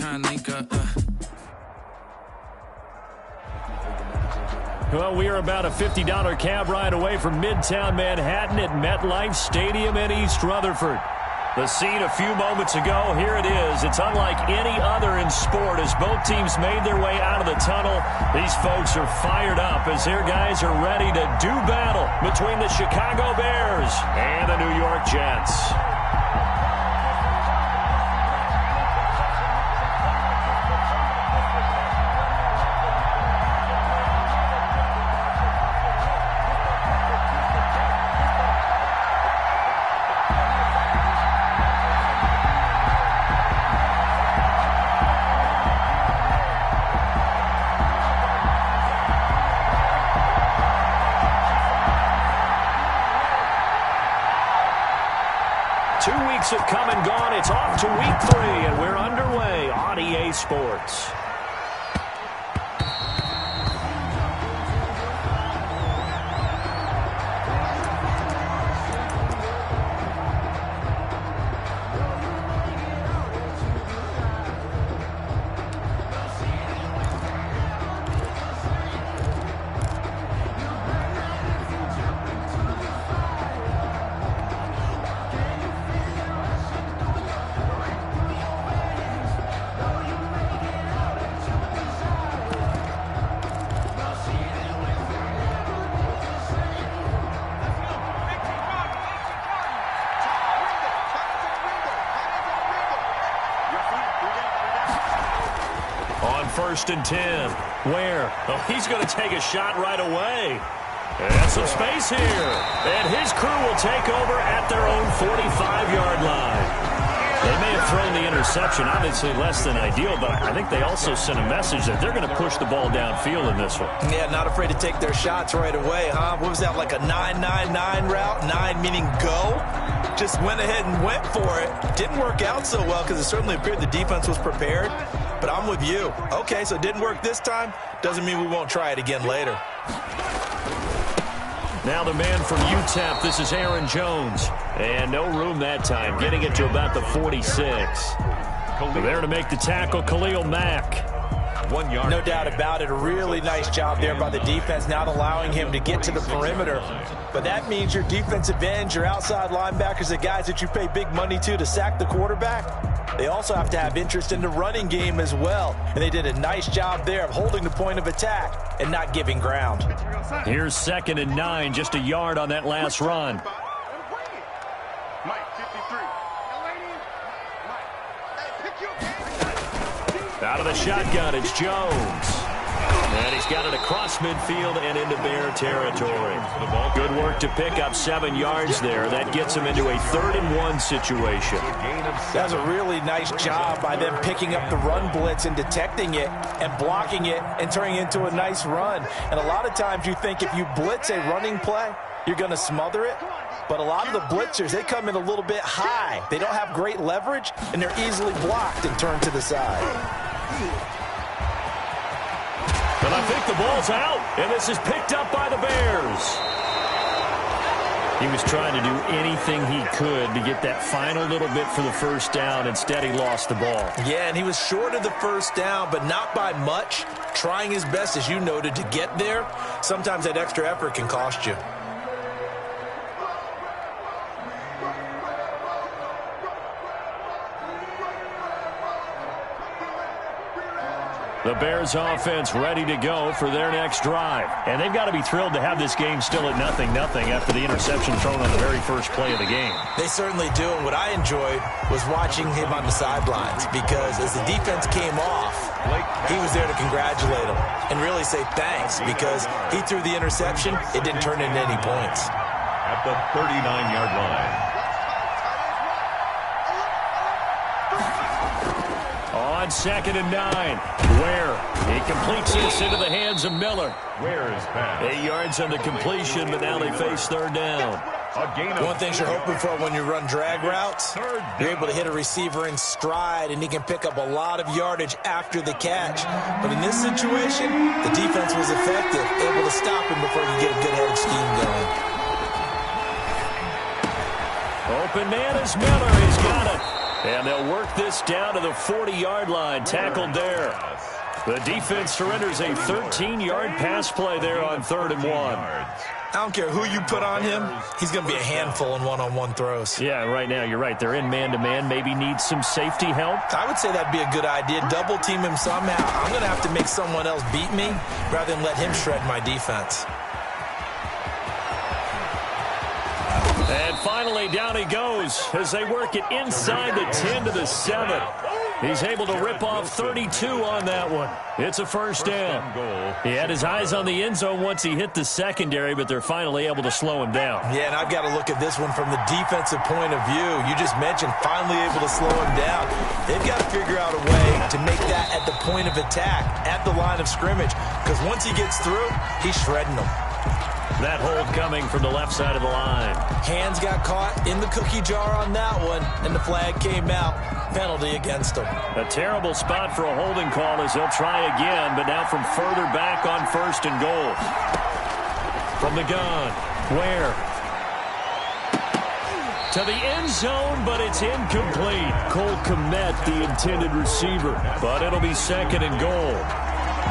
trying to link up. Well, we are about a $50 cab ride away from Midtown Manhattan at MetLife Stadium in East Rutherford. The scene a few moments ago, here it is. It's unlike any other in sport as both teams made their way out of the tunnel. These folks are fired up as their guys are ready to do battle between the Chicago Bears and the New York Jets. 2 weeks have come and gone. It's off to week 3, and we're underway on EA Sports. First and 10. Where? Oh, he's going to take a shot right away. And some space here. And his crew will take over at their own 45-yard line. They may have thrown the interception, obviously less than ideal, but I think they also sent a message that they're going to push the ball downfield in this one. Yeah, not afraid to take their shots right away, huh? What was that, like a 9-9-9 route? 9 meaning go? Just went ahead and went for it. Didn't work out so well because it certainly appeared the defense was prepared. But I'm with you. Okay, so it didn't work this time. Doesn't mean we won't try it again later. Now the man from UTEP, this is Aaron Jones. And no room that time, getting it to about the 46. There to make the tackle, Khalil Mack. 1 yard. No doubt about it. A really nice job there by the defense, not allowing him to get to the perimeter. But that means your defensive ends, your outside linebackers, the guys that you pay big money to sack the quarterback, they also have to have interest in the running game as well. And they did a nice job there of holding the point of attack and not giving ground. Here's 2nd and 9, just a yard on that last run. Out of the shotgun, it's Jones. And he's got it across midfield and into Bear territory. Good work to pick up 7 yards there. That gets him into a 3rd-and-1 situation. That's a really nice job by them picking up the run blitz and detecting it and blocking it and turning it into a nice run. And a lot of times you think if you blitz a running play, you're going to smother it. But a lot of the blitzers, they come in a little bit high. They don't have great leverage, and they're easily blocked and turned to the side. But I think the ball's out, and this is picked up by the Bears. He was trying to do anything he could to get that final little bit for the first down. Instead, he lost the ball. Yeah, and he was short of the first down, but not by much. Trying his best, as you noted, to get there. Sometimes that extra effort can cost you. The Bears offense ready to go for their next drive. And they've got to be thrilled to have this game still at 0-0 after the interception thrown on the very first play of the game. They certainly do. And what I enjoyed was watching him on the sidelines because as the defense came off, he was there to congratulate him and really say thanks because he threw the interception. It didn't turn into any points. At the 39-yard line. On 2nd and 9, Ware. He completes this into the hands of Miller. Ware is back. 8 yards on the completion, but now they face 3rd down. One thing you're hoping for when you run drag routes, you're able to hit a receiver in stride, and he can pick up a lot of yardage after the catch. But in this situation, the defense was effective, able to stop him before he could get a good head of steam going. Open man is Miller. He's got it. And they'll work this down to the 40-yard line. Tackled there. The defense surrenders a 13-yard pass play there on 3rd and 1. I don't care who you put on him. He's going to be a handful in one-on-one throws. Yeah, right now you're right. They're in man-to-man. Maybe need some safety help. I would say that'd be a good idea. Double team him somehow. I'm going to have to make someone else beat me rather than let him shred my defense. And finally, down he goes as they work it inside the 10 to the 7. He's able to rip off 32 on that one. It's a first down. He had his eyes on the end zone once he hit the secondary, but they're finally able to slow him down. Yeah, and I've got to look at this one from the defensive point of view. You just mentioned finally able to slow him down. They've got to figure out a way to make that at the point of attack, at the line of scrimmage, because once he gets through, he's shredding them. That hold coming from the left side of the line. Hands got caught in the cookie jar on that one, and the flag came out. Penalty against him. A terrible spot for a holding call as they'll try again, but now from further back on 1st and goal. From the gun, Ware. To the end zone, but it's incomplete. Cole Kmet, the intended receiver, but it'll be 2nd and goal.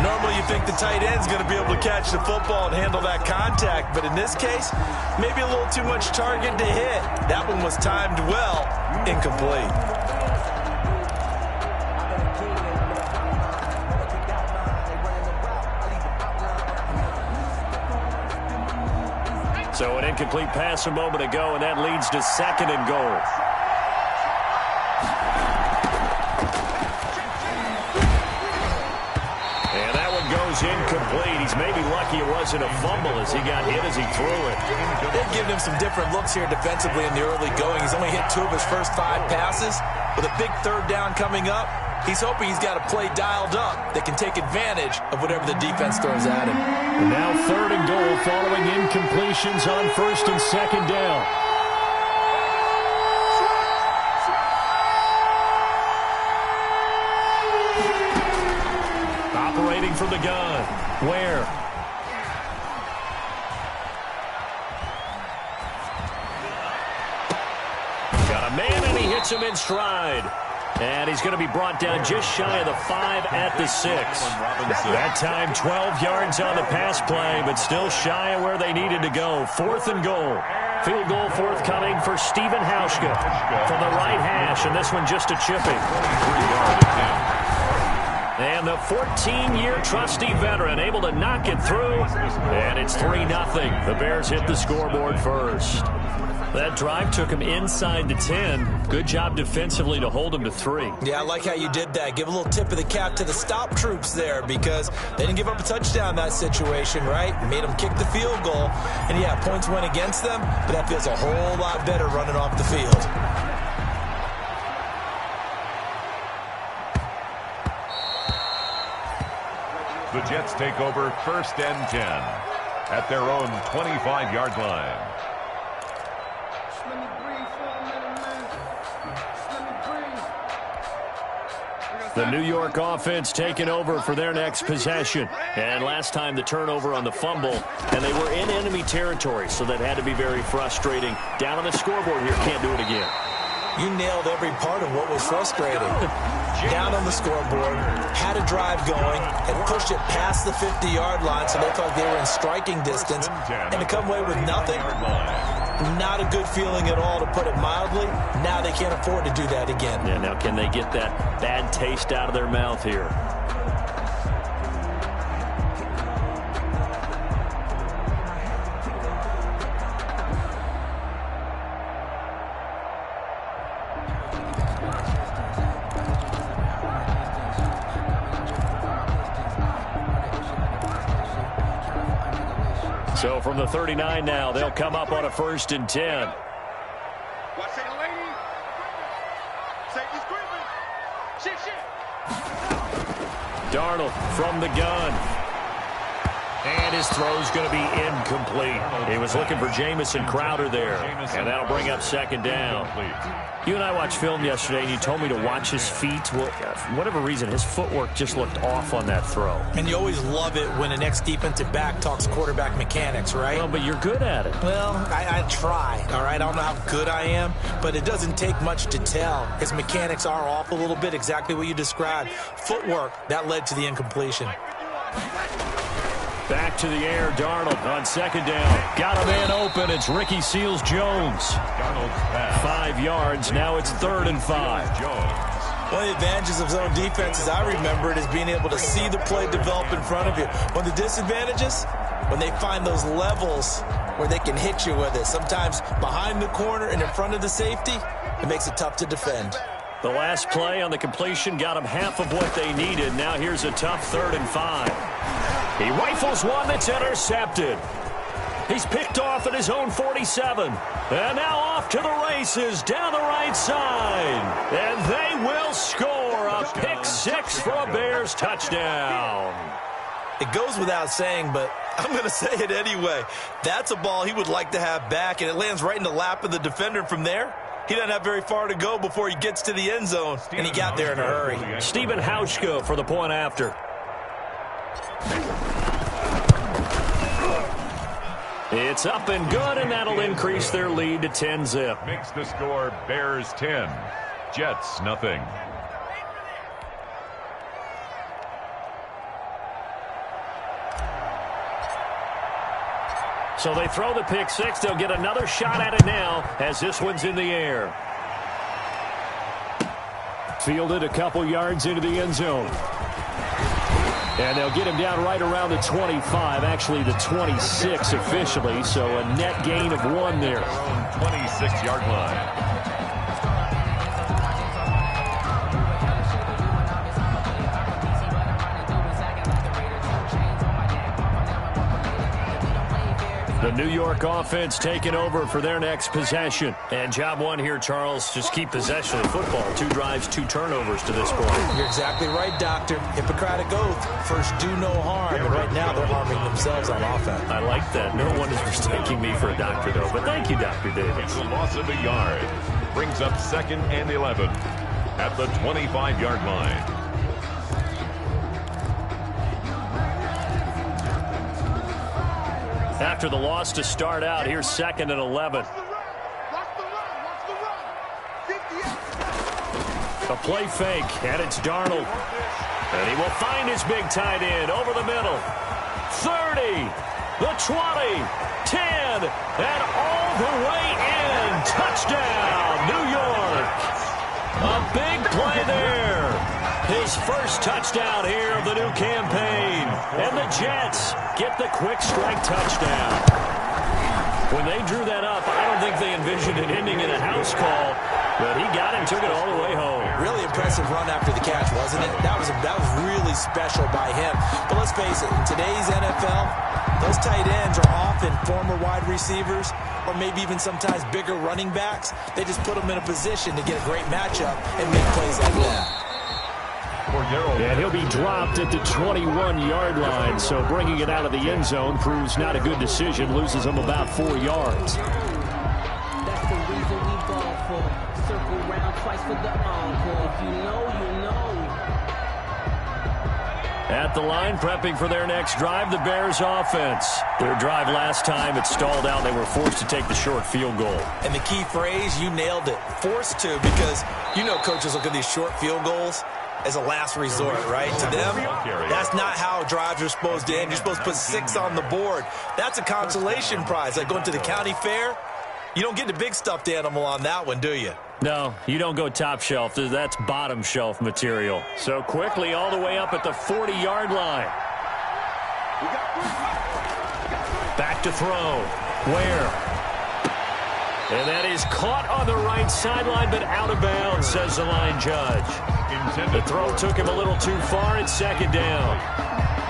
Normally you think the tight end's going to be able to catch the football and handle that contact, but in this case, maybe a little too much target to hit. That one was timed well, incomplete. So an incomplete pass a moment ago, and that leads to 2nd and goal. Incomplete. He's maybe lucky it wasn't a fumble as he got hit as he threw it. They've given him some different looks here defensively in the early going. He's only hit 2 of his first 5 passes. With a big 3rd down coming up, he's hoping he's got a play dialed up that can take advantage of whatever the defense throws at him. And now 3rd and goal following incompletions on 1st and 2nd down. Operating from the gun. Ware. Got a man, and he hits him in stride. And he's going to be brought down just shy of the 5 at the 6. That time 12 yards on the pass play, but still shy of where they needed to go. 4th and goal. Field goal forthcoming for Stephen Hauschka from the right hash, and this one just a chipping. And the 14-year trusty veteran able to knock it through. And it's 3-0. The Bears hit the scoreboard first. That drive took him inside the 10. Good job defensively to hold him to 3. Yeah, I like how you did that. Give a little tip of the cap to the stop troops there because they didn't give up a touchdown in that situation, right? Made them kick the field goal. And, yeah, points went against them, but that feels a whole lot better running off the field. The Jets take over 1st and 10 at their own 25-yard line. The New York offense taking over for their next possession. And last time the turnover on the fumble, and they were in enemy territory, so that had to be very frustrating. Down on the scoreboard here, can't do it again. You nailed every part of what was frustrating. Down on the scoreboard, had a drive going, and pushed it past the 50-yard line so they felt they were in striking distance, and to come away with nothing, not a good feeling at all, to put it mildly. Now they can't afford to do that again. Yeah, now can they get that bad taste out of their mouth here? So from the 39 now, they'll come up on a 1st and 10. Darnold from the gun. And his throw's going to be incomplete. He was looking for Jamison Crowder there. And that'll bring up second down. You and I watched film yesterday, and you told me to watch his feet. Well, for whatever reason, his footwork just looked off on that throw. And you always love it when an ex-defensive back talks quarterback mechanics, right? Well, but you're good at it. Well, I try, all right? I don't know how good I am, but it doesn't take much to tell. His mechanics are off a little bit, exactly what you described. Footwork, that led to the incompletion. Back to the air, Darnold on second down. Got a man open. It's Ricky Seals-Jones. 5 yards. Now it's 3rd and 5. One of the advantages of zone defense, as I remember it, is being able to see the play develop in front of you. One of the disadvantages, when they find those levels where they can hit you with it, sometimes behind the corner and in front of the safety, it makes it tough to defend. The last play on the completion got them half of what they needed. Now here's a tough 3rd and 5. He rifles one that's intercepted. He's picked off at his own 47. And now off to the races down the right side. And they will score a pick 6 for a Bears touchdown. It goes without saying, but I'm going to say it anyway. That's a ball he would like to have back, and it lands right in the lap of the defender from there. He doesn't have very far to go before he gets to the end zone, and he got there in a hurry. Stephen Hauschka for the point after. It's up and good, and that'll increase their lead to 10-zip. Makes the score Bears 10, Jets nothing. So they throw the pick 6. They'll get another shot at it now as this one's in the air. Fielded a couple yards into the end zone. And they'll get him down right around the 25, actually the 26 officially, so a net gain of 1 there. 26-yard line. The New York offense taking over for their next possession. And job 1 here, Charles, just keep possession of the football. 2 drives, 2 turnovers to this point. You're exactly right, Doctor. Hippocratic oath. First, do no harm. And right now, they're harming themselves on offense. I like that. No one is mistaking me for a doctor, though. But thank you, Dr. Davis. It's a loss of a yard. Brings up 2nd and 11 at the 25-yard line. After the loss to start out, here's 2nd and 11. A play fake, and it's Darnold. And he will find his big tight end over the middle. 30, the 20, 10, and all the way in. Touchdown, New York. A big play there. His first touchdown here of the new campaign. And the Jets get the quick strike touchdown. When they drew that up, I don't think they envisioned it ending in a house call, but he got it and took it all the way home. Really impressive run after the catch, wasn't it? That was really special by him. But let's face it, in today's NFL, those tight ends are often former wide receivers or maybe even sometimes bigger running backs. They just put them in a position to get a great matchup and make plays like that. And he'll be dropped at the 21-yard line, so bringing it out of the end zone proves not a good decision, loses him about 4 yards. That's the reason we ball for. Circle round twice for the encore. If you know, you know. At the line, prepping for their next drive, the Bears offense. Their drive last time, it stalled out. They were forced to take the short field goal. And the key phrase, you nailed it, forced to, because you know coaches look at these short field goals as a last resort, right? To them, that's not how drives are supposed to end. You're supposed to put 6 on the board. That's a consolation prize. Like going to the county fair, you don't get the big stuffed animal on that one, do you? No, you don't go top shelf. That's bottom shelf material. So quickly all the way up at the 40-yard line. Back to throw. Where? And that is caught on the right sideline, but out of bounds, says the line judge. The throw took him a little too far. It's 2nd down.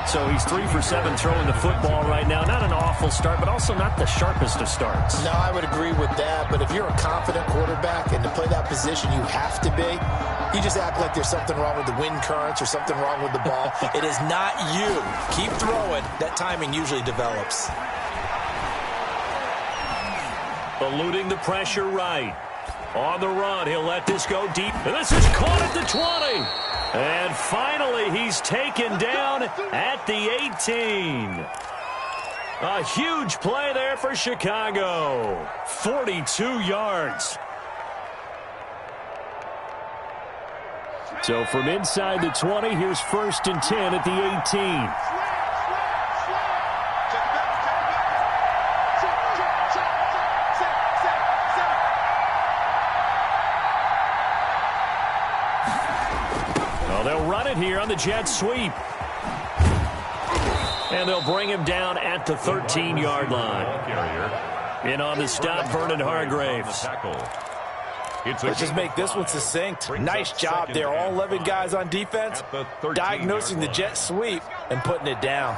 So he's 3 for 7 throwing the football right now. Not an awful start, but also not the sharpest of starts. No, I would agree with that. But if you're a confident quarterback and to play that position, you have to be. You just act like there's something wrong with the wind currents or something wrong with the ball. It is not you. Keep throwing. That timing usually develops. Eluding the pressure right. On the run, he'll let this go deep. And this is caught at the 20. And finally, he's taken down at the 18. A huge play there for Chicago. 42 yards. So from inside the 20, here's 1st and 10 at the 18. Well, they'll run it here on the jet sweep. And they'll bring him down at the 13-yard line. In on the stop, Vernon Hargraves. Let's just make this one succinct. Nice job there. All 11 guys on defense diagnosing the jet sweep and putting it down.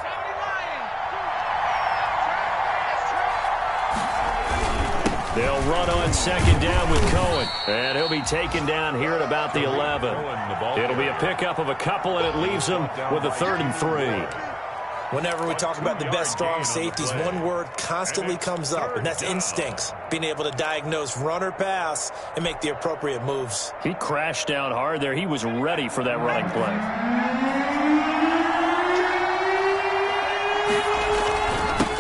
They'll run on 2nd down with Cohen. And he'll be taken down here at about the 11. It'll be a pickup of a couple, and it leaves them with a 3rd and 3. Whenever we talk about the best strong safeties, one word constantly comes up, and that's instincts. Being able to diagnose run or pass and make the appropriate moves. He crashed down hard there. He was ready for that running play.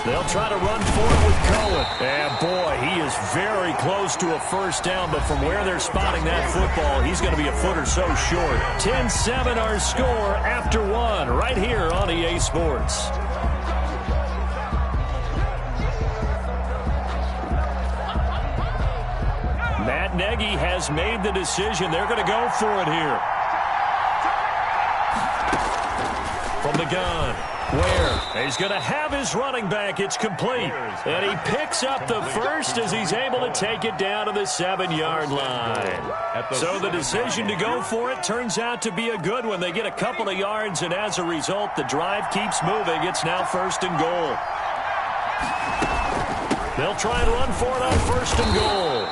They'll try to run for it with Cohen. And boy, he is very close to a 1st down, but from where they're spotting that football, he's going to be a foot or so short. 10-7 our score after 1 right here on EA Sports. Matt Nagy has made the decision. They're going to go for it here. From the gun. Where he's going to have his running back. It's complete. And he picks up the 1st as he's able to take it down to the 7-yard line. So the decision to go for it turns out to be a good one. They get a couple of yards, and as a result, the drive keeps moving. It's now 1st and goal. They'll try and run for it on 1st and goal.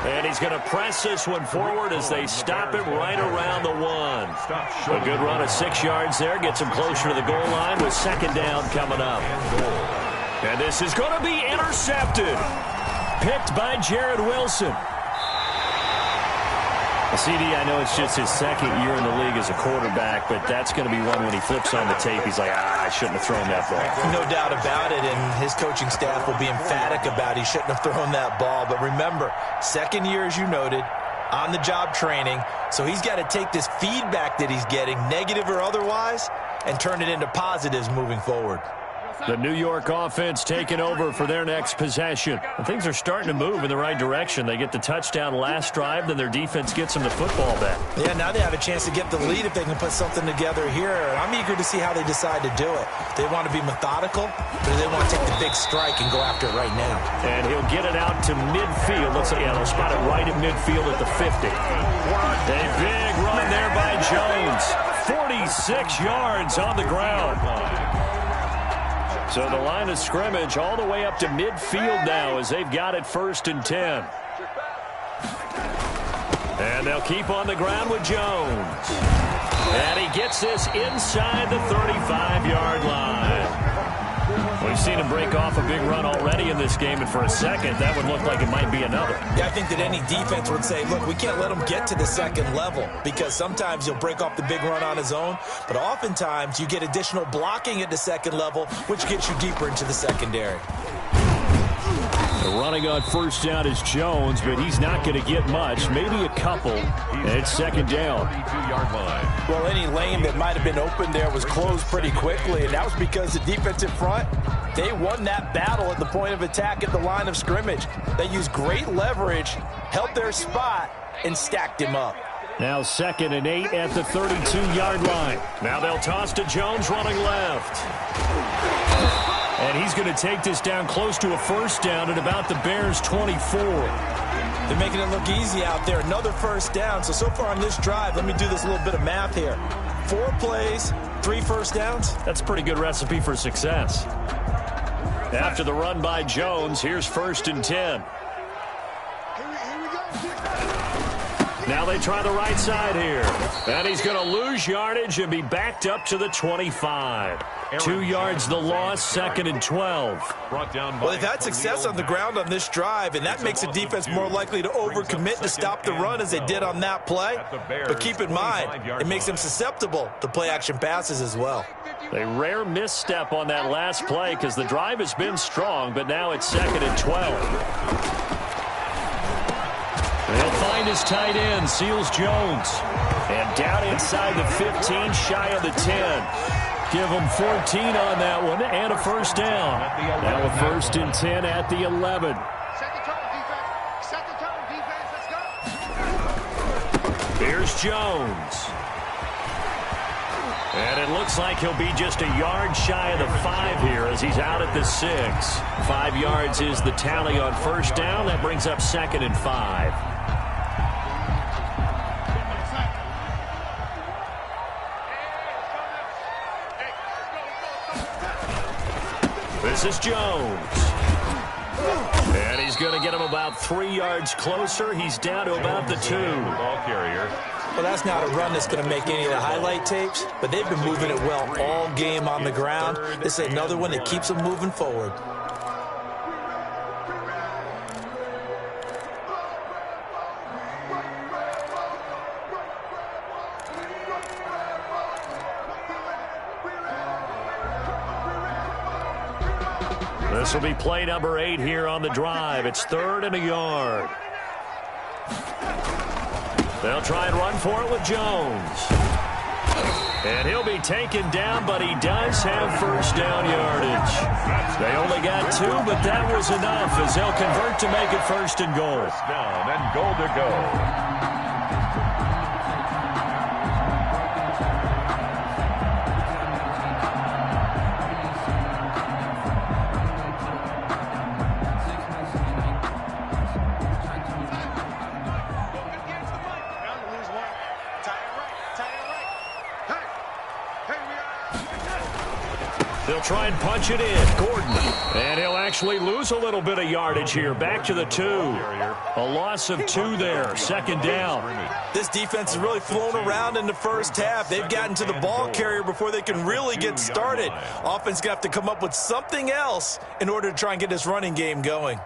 And he's going to press this one forward as they stop him right around the 1. A good run of 6 yards there. Gets him closer to the goal line with 2nd down coming up. And this is going to be intercepted. Picked by Jared Wilson. CD, I know it's just his 2nd year in the league as a quarterback, but that's going to be one when he flips on the tape. He's like, I shouldn't have thrown that ball. No doubt about it, and his coaching staff will be emphatic about he shouldn't have thrown that ball. But remember, 2nd year, as you noted, on-the-job training, so he's got to take this feedback that he's getting, negative or otherwise, and turn it into positives moving forward. The New York offense taking over for their next possession. And things are starting to move in the right direction. They get the touchdown last drive, then their defense gets them the football back. Yeah, now they have a chance to get the lead if they can put something together here. I'm eager to see how they decide to do it. They want to be methodical, or do they want to take the big strike and go after it right now? And he'll get it out to midfield. Let's see, yeah, they'll spot it right at midfield at the 50. A big run there by Jones. 46 yards on the ground. So the line of scrimmage all the way up to midfield now as they've got it 1st and 10. And they'll keep on the ground with Jones. And he gets this inside the 35-yard line. We've seen him break off a big run already in this game, and for a second, that would look like it might be another. Yeah, I think that any defense would say, look, we can't let him get to the 2nd level, because sometimes he'll break off the big run on his own, but oftentimes you get additional blocking at the 2nd level, which gets you deeper into the secondary. Running on 1st down is Jones, but he's not going to get much, maybe a couple, and it's 2nd down. Well, any lane that might have been open there was closed pretty quickly, and that was because the defensive front, they won that battle at the point of attack at the line of scrimmage. They used great leverage, held their spot, and stacked him up. Now 2nd and 8 at the 32-yard line. Now they'll toss to Jones running left. And he's going to take this down close to a 1st down at about the Bears' 24. They're making it look easy out there. Another 1st down. So far on this drive, let me do this little bit of math here. 4 plays, 3 1st downs. That's a pretty good recipe for success. After the run by Jones, here's 1st and 10. Now they try the right side here. And he's going to lose yardage and be backed up to the 25. 2 yards the loss, 2nd and 12. Well, they've had success on the ground on this drive, and that makes the defense more likely to overcommit to stop the run as they did on that play. But keep in mind, it makes them susceptible to play-action passes as well. A rare misstep on that last play because the drive has been strong, but now it's 2nd and 12. They'll find his tight end, Seals Jones. And down inside the 15, shy of the 10. Give him 14 on that one and a first down. Now a 1st and 10 at the 11. Set the tone, defense. Let's go. Here's Jones. And it looks like he'll be just a yard shy of the 5 here as he's out at the 6. 5 yards is the tally on first down. That brings up 2nd and 5. This is Jones. And he's going to get him about 3 yards closer. He's down to about the 2. Ball carrier. Well, that's not a run that's going to make any of the highlight tapes, but they've been moving it well all game on the ground. This is another one that keeps them moving forward. This will be play number 8 here on the drive. It's 3rd and a yard. They'll try and run for it with Jones. And he'll be taken down, but he does have first down yardage. They only got 2, but that was enough as they'll convert to make it 1st and goal. First down and goal to go. They'll try and punch it in. Gordon. And he'll actually lose a little bit of yardage here. Back to the 2. A loss of 2 there. 2nd down. This defense has really flown around in the first half. They've gotten to the ball carrier before they can really get started. Offense going to have to come up with something else in order to try and get this running game going.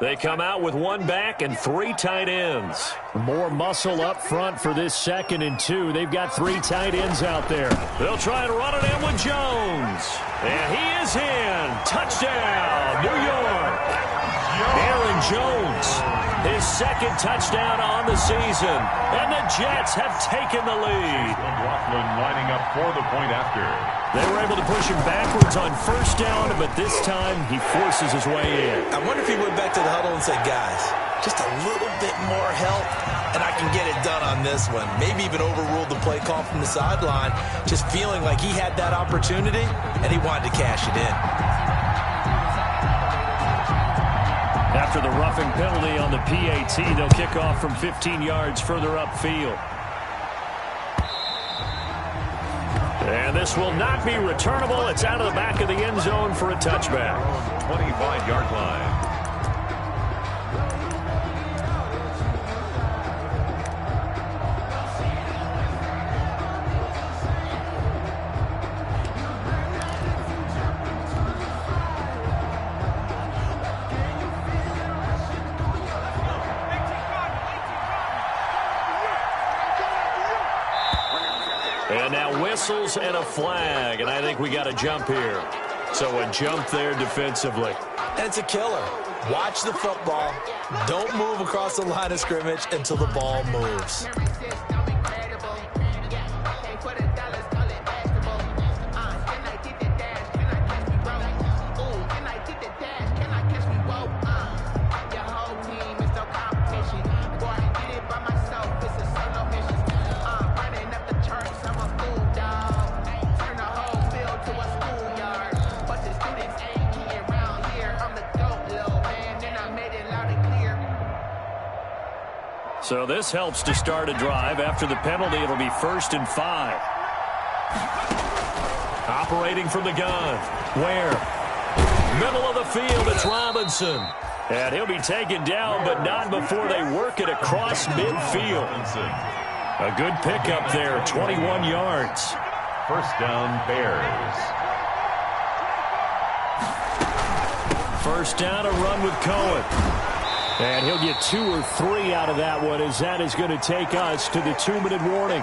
They come out with 1 back and 3 tight ends. More muscle up front for this 2nd and 2. They've got 3 tight ends out there. They'll try and run it in with Jones. And he is in. Touchdown, New York. Aaron Jones, his 2nd touchdown on the season. And the Jets have taken the lead. Laughlin lining up for the point after. They were able to push him backwards on first down, but this time he forces his way in. I wonder if he went back to the huddle and said, guys, just a little bit more help, and I can get it done on this one. Maybe even overruled the play call from the sideline, just feeling like he had that opportunity, and he wanted to cash it in. After the roughing penalty on the PAT, they'll kick off from 15 yards further upfield. And this will not be returnable. It's out of the back of the end zone for a touchback. 25-yard line. And now whistles and a flag, and I think we got a jump here. So a jump there defensively. And it's a killer. Watch the football. Don't move across the line of scrimmage until the ball moves. So this helps to start a drive. After the penalty, it'll be 1st and 5. Operating from the gun. Ware. Middle of the field, it's Robinson. And he'll be taken down, but not before they work it across midfield. A good pickup there, 21 yards. First down, Bears. First down, a run with Cohen. And he'll get 2 or 3 out of that one, as that is going to take us to the 2-minute warning.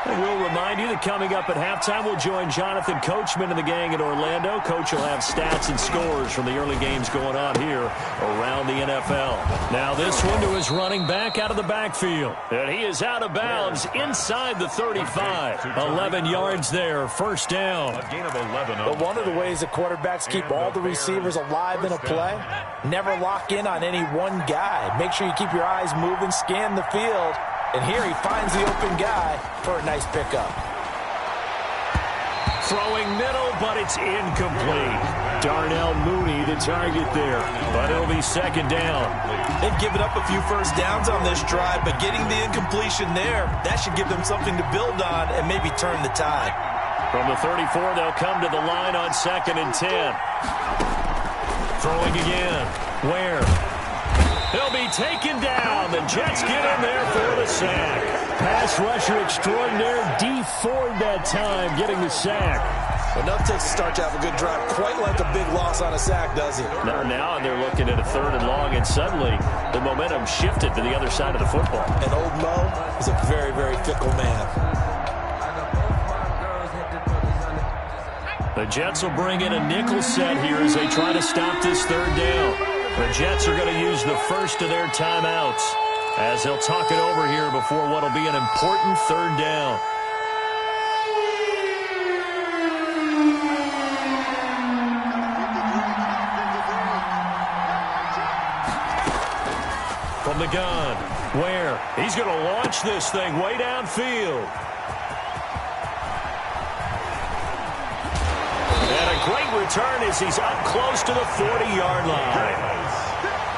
And we'll remind you that coming up at halftime, we'll join Jonathan Coachman and the gang in Orlando. Coach will have stats and scores from the early games going on here around the NFL. Now this one to his running back out of the backfield. And he is out of bounds inside the 35. 11 yards there, first down. A gain of 11. But one of the ways that quarterbacks keep all the receivers alive in a play, never lock in on any one guy. Make sure you keep your eyes moving, scan the field. And here he finds the open guy for a nice pickup. Throwing middle, but it's incomplete. Darnell Mooney, the target there. But it'll be second down. They've given up a few first downs on this drive, but getting the incompletion there, that should give them something to build on and maybe turn the tide. From the 34, they'll come to the line on 2nd and 10. Throwing again. Where? He'll be taken down. The Jets get in there for the sack. Pass rusher extraordinaire, D. Ford that time, getting the sack. Enough takes to start to have a good drive. Quite like a big loss on a sack, does it? Now they're looking at a 3rd and long, and suddenly the momentum shifted to the other side of the football. And old Mo is a very, very fickle man. The Jets will bring in a nickel set here as they try to stop this 3rd down. The Jets are going to use the first of their timeouts as they'll talk it over here before what will be an important 3rd down. From the gun, where? He's going to launch this thing way downfield. And a great return as he's up close to the 40-yard line.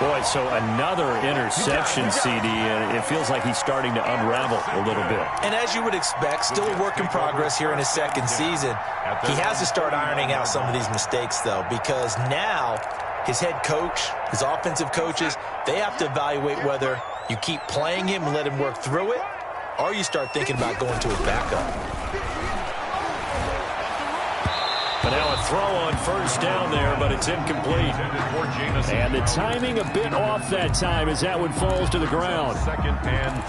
Boy, so another interception, CD, and it feels like he's starting to unravel a little bit. And as you would expect, still a work in progress here in his 2nd season. He has to start ironing out some of these mistakes, though, because now his head coach, his offensive coaches, they have to evaluate whether you keep playing him and let him work through it, or you start thinking about going to his backup. But now a throw on first down there, but it's incomplete. And the timing a bit off that time as that one falls to the ground. 2nd and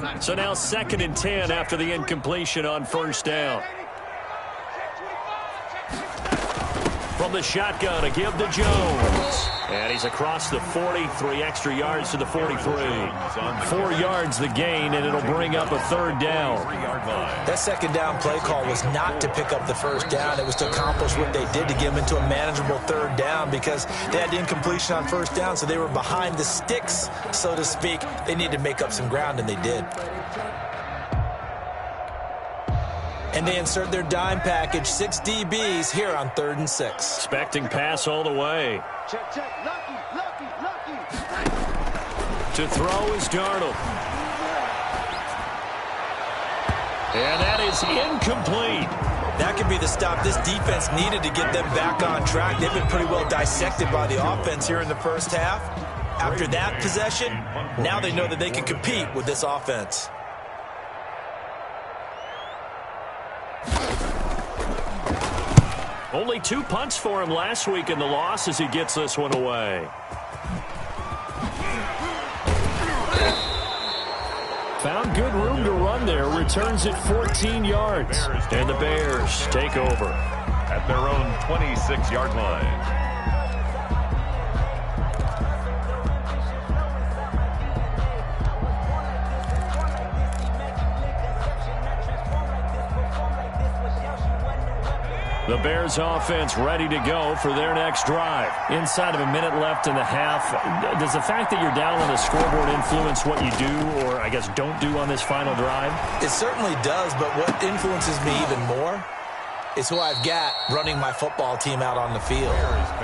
10. So now 2nd and 10 after the incompletion on first down. From the shotgun, a give to Jones. And he's across the 40, 3 extra yards to the 43. 4 yards the gain, and it'll bring up a 3rd down. That 2nd down play call was not to pick up the first down. It was to accomplish what they did to get them into a manageable 3rd down because they had the incompletion on first down, so they were behind the sticks, so to speak. They needed to make up some ground, and they did. And they insert their dime package, 6 DBs here on 3rd and 6. Expecting pass all the way. Check, check. Lucky. To throw is Darnold. And that is incomplete. That could be the stop this defense needed to get them back on track. They've been pretty well dissected by the offense here in the first half. After that possession, now they know that they can compete with this offense. Only 2 punts for him last week in the loss as he gets this one away. Found good room to run there. Returns it 14 yards. And the Bears take over At their own 26-yard line. The Bears offense ready to go for their next drive. Inside of a minute left in the half, does the fact that you're down on the scoreboard influence what you do or, I guess, don't do on this final drive? It certainly does, but what influences me even more is who I've got running my football team out on the field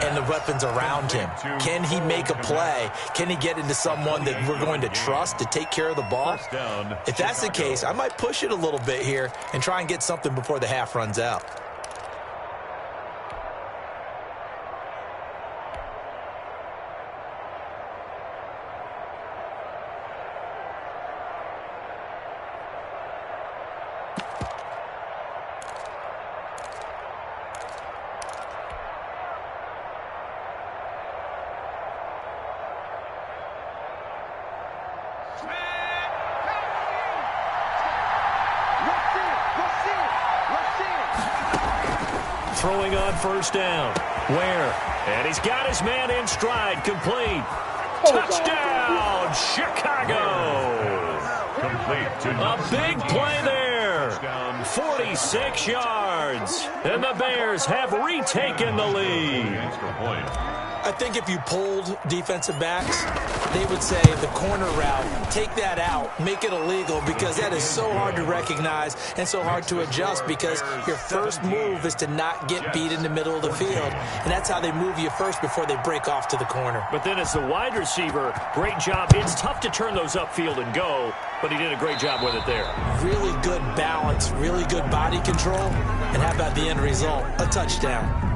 and the weapons around him. Can he make a play? Can he get into someone that we're going to trust to take care of the ball? If that's the case, I might push it a little bit here and try and get something before the half runs out. Throwing on first down. Where? And he's got his man in stride. Complete. Touchdown, Chicago. Complete to A big play there. 46 yards. And the Bears have retaken the lead. extra point. I think if you polled defensive backs, they would say the corner route, take that out, make it illegal, because that is so hard to recognize and so hard to adjust, because your first move is to not get beat in the middle of the field. And that's how they move you first before they break off to the corner. But then as the wide receiver, great job. It's tough to turn those upfield and go, but he did a great job with it there. Really good balance, really good body control. And how about the end result? A touchdown.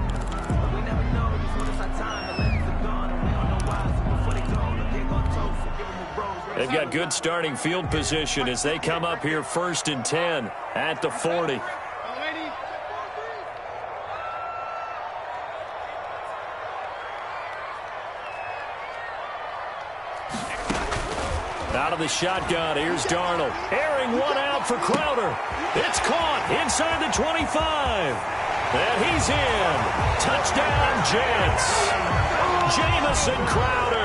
They've got good starting field position as they come up here 1st and 10 at the 40. Out of the shotgun, here's Darnold. Airing one out for Crowder. It's caught inside the 25. And he's in. Touchdown, Jets. Jamison Crowder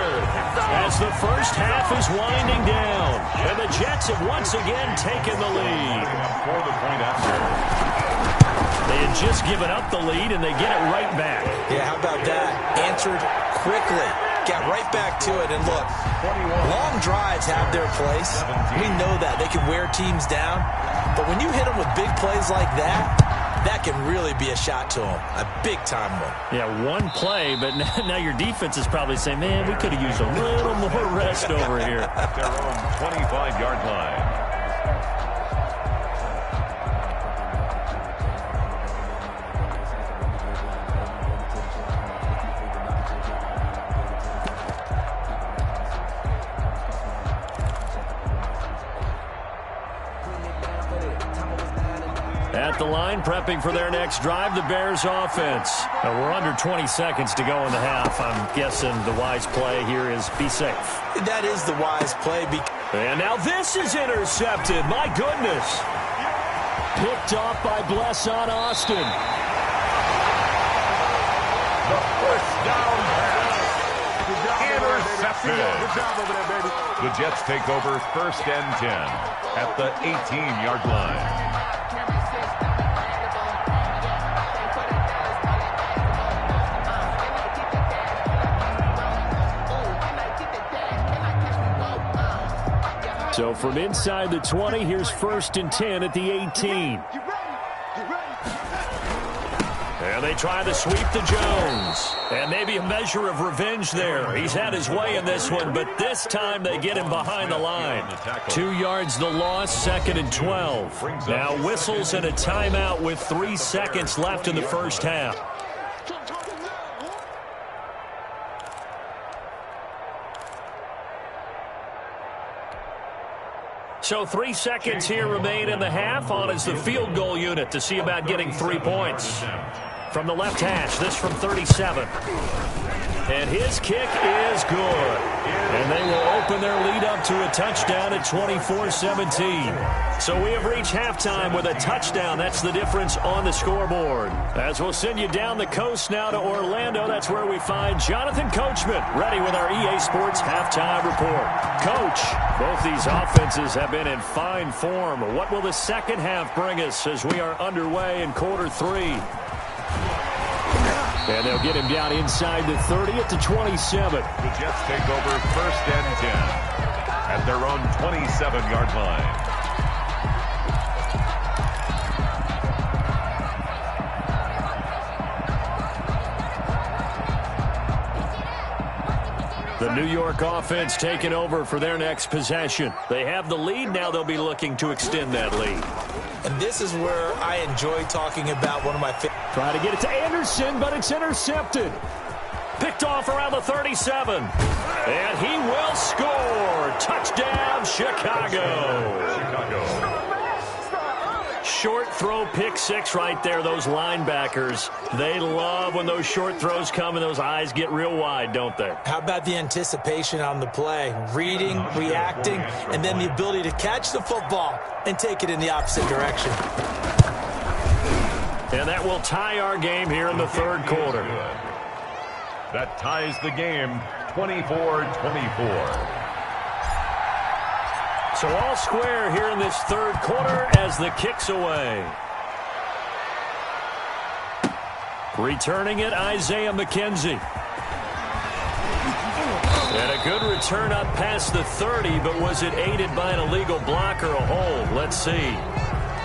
as the first half is winding down. And the Jets have once again taken the lead. For the point after. They had just given up the lead, and they get it right back. Yeah, how about that? Answered quickly. Got right back to it. And look, long drives have their place. We know that. They can wear teams down. But when you hit them with big plays like that, that can really be a shot to them. A big-time one. Yeah, one play, but now your defense is probably saying, man, we could have used a little more rest over here. At their own 25-yard line. At the line, prepping for their next drive, the Bears offense. We're under 20 seconds to go in the half. I'm guessing the wise play here is be safe. That is the wise play. And now this is intercepted. My goodness. Picked off by Bless on Austin. The first down pass. Intercepted. Good job over there, baby. The Jets take over 1st and 10 at the 18-yard line. So from inside the 20, here's 1st and 10 at the 18. And they try to sweep to Jones. And maybe a measure of revenge there. He's had his way in this one, but this time they get him behind the line. 2 yards the loss, 2nd and 12. Now whistles and a timeout with 3 seconds left in the first half. So 3 seconds here remain in the half. On is the field goal unit to see about getting 3 points. From the left hash, this from 37. And his kick is good. And they will open their lead up to a touchdown at 24-17. So we have reached halftime with a touchdown. That's the difference on the scoreboard. As we'll send you down the coast now to Orlando, that's where we find Jonathan Coachman, ready with our EA Sports halftime report. Coach, both these offenses have been in fine form. What will the second half bring us as we are underway in quarter 3? And they'll get him down inside the 30 at the 27. The Jets take over 1st and 10 at their own 27-yard line. The New York offense taking over for their next possession. They have the lead. Now they'll be looking to extend that lead. And this is where I enjoy talking about one of my favorite. Try to get it to Anderson, but it's intercepted. Picked off around the 37. And he will score. Touchdown, Chicago. Short throw, pick six right there. Those linebackers, they love when those short throws come and those eyes get real wide, don't they? How about the anticipation on the play? Reading, reacting, and then the ability to catch the football and take it in the opposite direction. And that will tie our game here in the third quarter. That ties the game 24-24. So all square here in this third quarter as the kick's away. Returning it, Isaiah McKenzie. And a good return up past the 30, but was it aided by an illegal block or a hold? Let's see.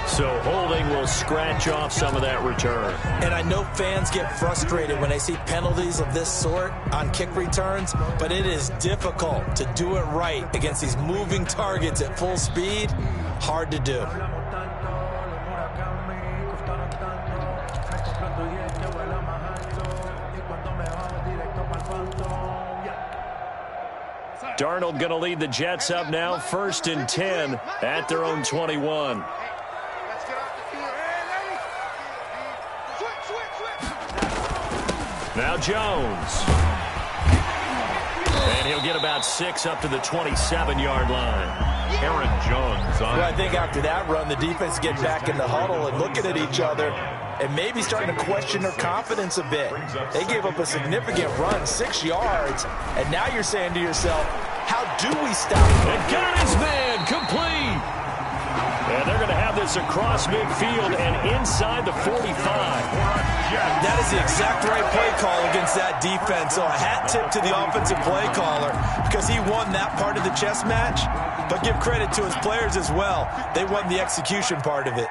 So holding will scratch off some of that return. And I know fans get frustrated when they see penalties of this sort on kick returns, but it is difficult to do it right against these moving targets at full speed. Hard to do. Darnold going to lead the Jets up now, 1st and 10 at their own 21. Now Jones. And he'll get about 6 up to the 27-yard line. Aaron Jones on. Well, I think after that run, the defense get back in the huddle and looking at each other and maybe starting to question their confidence a bit. They gave up a significant run, 6 yards, and now you're saying to yourself, how do we stop him? And got his man complete. And they're going to have this across midfield and inside the 45. That is the exact right play call against that defense. So a hat tip to the offensive play caller because he won that part of the chess match. But give credit to his players as well. They won the execution part of it.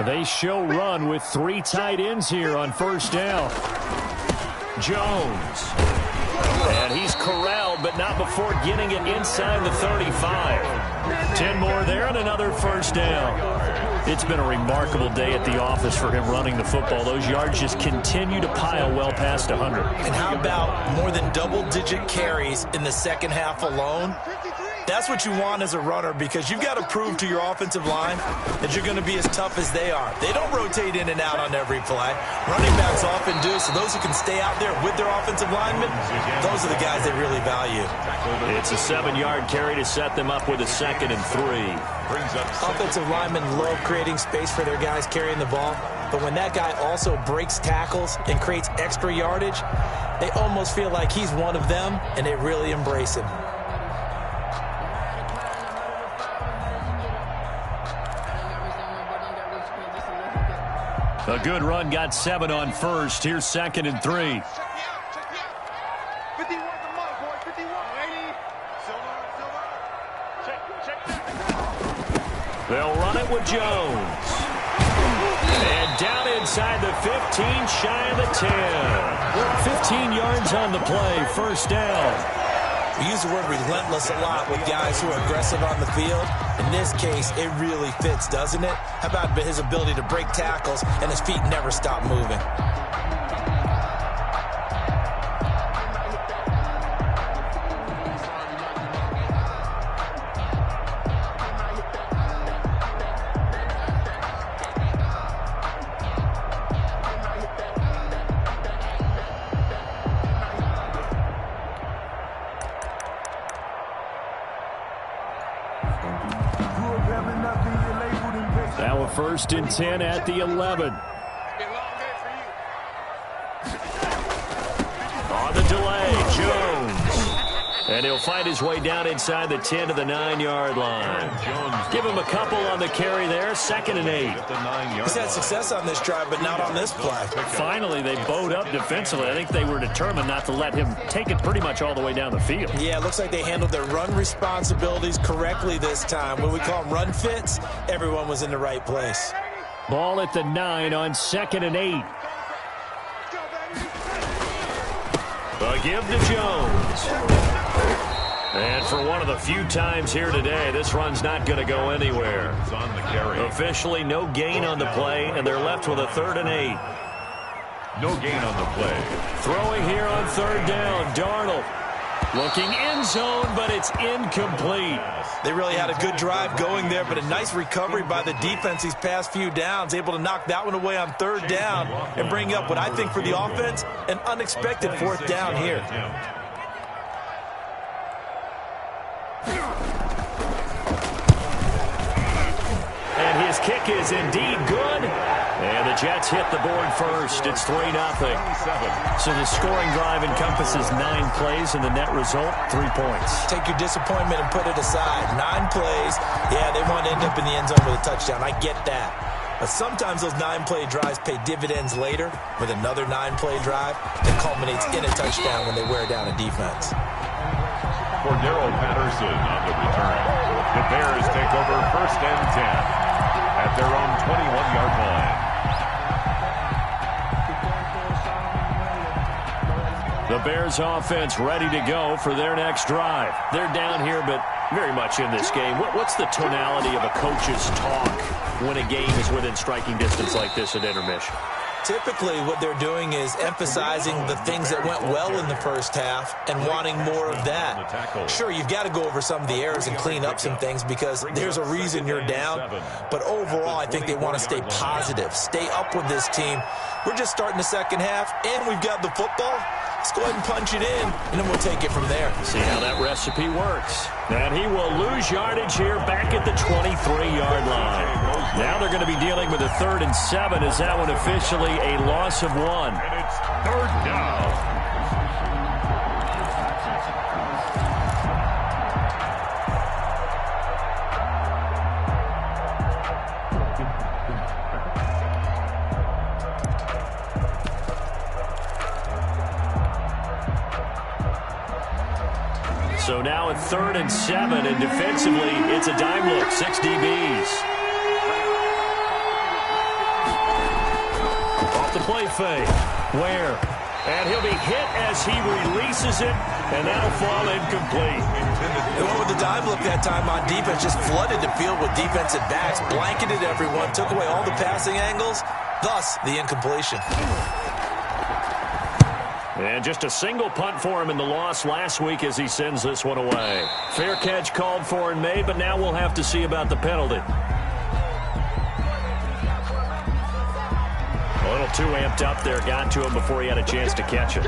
They show run with 3 tight ends here on first down. Jones. And he's corralled, but not before getting it inside the 35. 10 more there and another first down. It's been a remarkable day at the office for him running the football. Those yards just continue to pile well past 100. And how about more than double-digit carries in the second half alone? That's what you want as a runner because you've got to prove to your offensive line that you're going to be as tough as they are. They don't rotate in and out on every play. Running backs often do, so those who can stay out there with their offensive linemen, those are the guys they really value. It's a 7-yard carry to set them up with a 2nd and 3. Offensive linemen love creating space for their guys carrying the ball, but when that guy also breaks tackles and creates extra yardage, they almost feel like he's one of them, and they really embrace him. A good run, got 7 on first. Here's 2nd and 3. They'll run it with Jones. And down inside the 15, shy of the 10. 15 yards on the play, first down. We use the word relentless a lot with guys who are aggressive on the field. In this case, it really fits, doesn't it? How about his ability to break tackles and his feet never stop moving? Now a 1st and 10 at the 11. On the delay, Jones. And he'll find his way down inside the 10 to the 9-yard line. Give him a couple on the carry there, 2nd and 8. He's had success on this drive, but not on this play. Finally, they bowed up defensively. I think they were determined not to let him take it pretty much all the way down the field. Yeah, it looks like they handled their run responsibilities correctly this time. When we call them run fits, everyone was in the right place. Ball at the 9 on 2nd and 8. A give to Jones. And for one of the few times here today, this run's not going to go anywhere. On the carry. Officially, no gain on the play, and they're left with a 3rd and 8. No gain on the play. Throwing here on 3rd down, Darnold. Looking end zone, but it's incomplete. They really had a good drive going there, but a nice recovery by the defense these past few downs, able to knock that one away on 3rd down and bring up what I think for the offense, an unexpected 4th down here. And his kick is indeed good. And the Jets hit the board first. It's 3-0. So the scoring drive encompasses 9 plays, and the net result, 3 points. Take your disappointment and put it aside. 9 plays. Yeah, they want to end up in the end zone with a touchdown. I get that. But sometimes those 9-play drives pay dividends later with another 9-play drive that culminates in a touchdown when they wear down a defense. For Darrell Patterson on the return. The Bears take over 1st and 10 at their own 21-yard line. The Bears offense ready to go for their next drive. They're down here, but very much in this game. What's the tonality of a coach's talk when a game is within striking distance like this at intermission? Typically, what they're doing is emphasizing the things that went well in the first half and wanting more of that. Sure, you've got to go over some of the errors and clean up some things because there's a reason you're down. But overall, I think they want to stay positive, stay up with this team. We're just starting the second half, and we've got the football. Let's go ahead and punch it in, and then we'll take it from there. See how that recipe works. And he will lose yardage here back at the 23-yard line. Now they're going to be dealing with a 3rd and 7. Is that one officially a loss of 1? And it's 3rd down. So now at 3rd and 7, and defensively, it's a dime look, 6 DBs. Off the play fake. Where? And he'll be hit as he releases it, and that'll fall incomplete. They went with the dime look that time on defense, just flooded the field with defensive backs, blanketed everyone, took away all the passing angles, thus the incompletion. And just a single punt for him in the loss last week as he sends this one away. Fair catch called for and made, but now we'll have to see about the penalty. A little too amped up there, got to him before he had a chance to catch it.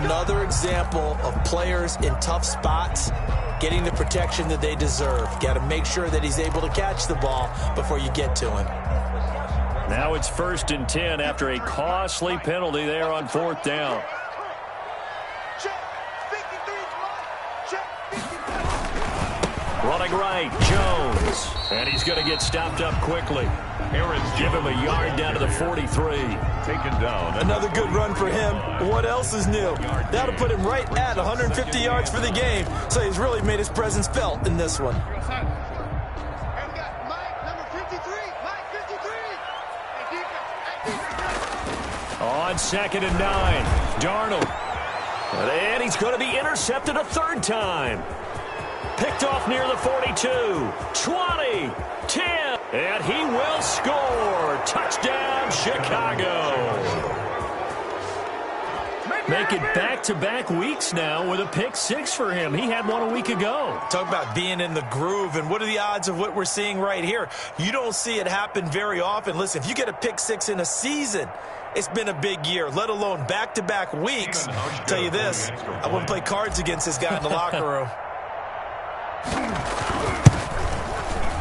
Another example of players in tough spots getting the protection that they deserve. Got to make sure that he's able to catch the ball before you get to him. Now it's 1st and 10 after a costly penalty there on 4th down. Running right, Jones. And he's going to get stopped up quickly. Give him a yard down to the 43. Taken down. Another good run for him. What else is new? That'll put him right at 150 yards for the game. So he's really made his presence felt in this one. And we got Mike, number 53. Mike, 53. On 2nd and 9, Darnold. And he's going to be intercepted a 3rd time. Picked off near the 42, 20, 10, and he will score. Touchdown, Chicago. Make it back-to-back weeks now with a pick 6 for him. He had one a week ago. Talk about being in the groove, and what are the odds of what we're seeing right here? You don't see it happen very often. Listen, if you get a pick 6 in a season, it's been a big year, let alone back-to-back weeks. I'll tell you this, I wouldn't play cards against this guy in the locker room.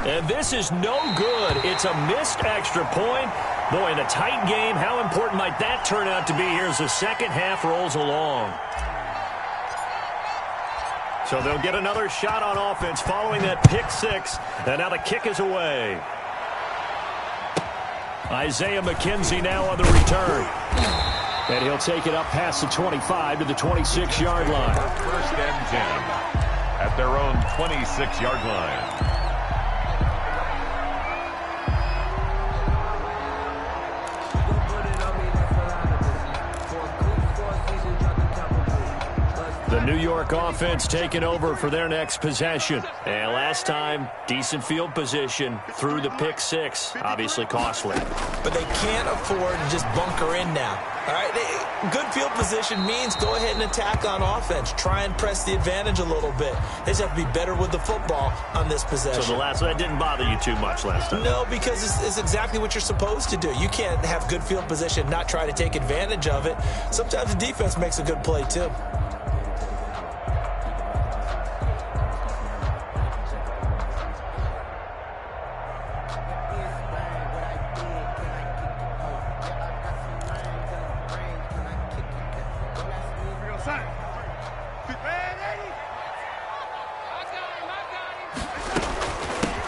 And this is no good. It's a missed extra point. Boy, in a tight game, how important might that turn out to be here as the second half rolls along? So they'll get another shot on offense following that pick 6. And now the kick is away. Isaiah McKenzie now on the return. And he'll take it up past the 25 to the 26-yard line. 1st and 10 at their own 26-yard line. The New York offense taking over for their next possession. And last time, decent field position through the pick six. Obviously costly. But they can't afford to just bunker in now. All right, good field position means go ahead and attack on offense. Try and press the advantage a little bit. They just have to be better with the football on this possession. So that didn't bother you too much last time? No, because it's exactly what you're supposed to do. You can't have good field position, not try to take advantage of it. Sometimes the defense makes a good play too.